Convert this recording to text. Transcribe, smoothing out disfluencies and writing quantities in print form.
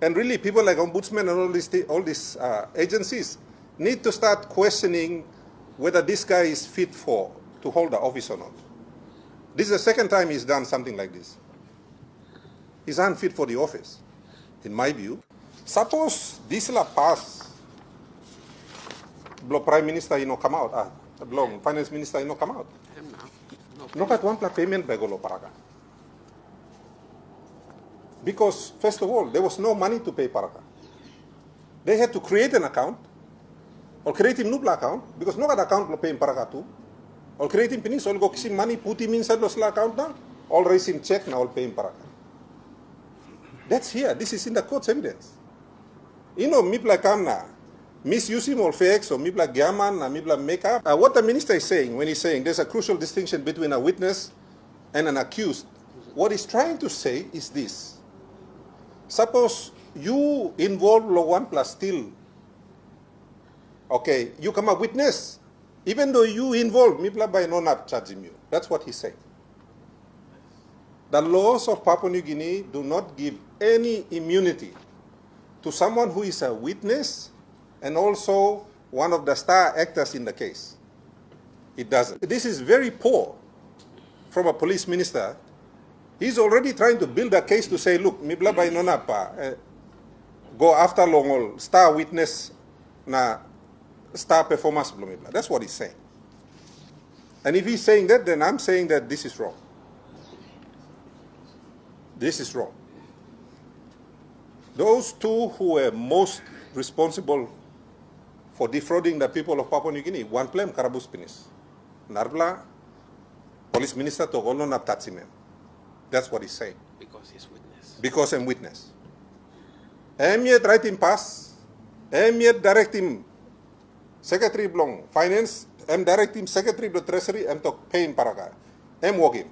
And really, people like Ombudsman and all these agencies need to start questioning whether this guy is fit to hold the office or not. This is the second time he's done something like this. He's unfit for the office, in my view. Suppose this la pass, blow Prime Minister come out, blow Finance Minister come out. No kat one payment by Golo Paraka. Because, first of all, there was no money to pay Paraka. They had to create an account, or create a new account, because no account will pay Paraka too. Or create him penis, all go kisi money, put him inside the account now, all raise him check, now all pay him Paraka. That's here. This is in the court's evidence. Mipla kamna, misuse him or fakes, or mipla gaman, mipla makeup. What the minister is saying when he's saying there's a crucial distinction between a witness and an accused, what he's trying to say is this. Suppose you involve law 1 plus still, okay, you come a witness, even though you involve, mipla by no not charging you. That's what he's saying. The laws of Papua New Guinea do not give any immunity to someone who is a witness and also one of the star actors in the case. It doesn't. This is very poor from a police minister. He's already trying to build a case to say, look, mibla by nona pa, go after long star witness na star performance blumibla. That's what he's saying. And if he's saying that, then I'm saying that this is wrong. This is wrong. Those two who were most responsible for defrauding the people of Papua New Guinea, one plem karabus pinis. Narbla, police minister togolo na tatsimen. That's what he's saying. Because he's witness. Because I'm witness. Yet write him pass. Yet direct him Secretary Blong Finance. Direct him Secretary of Treasury. To pay him Paraka. Walk him.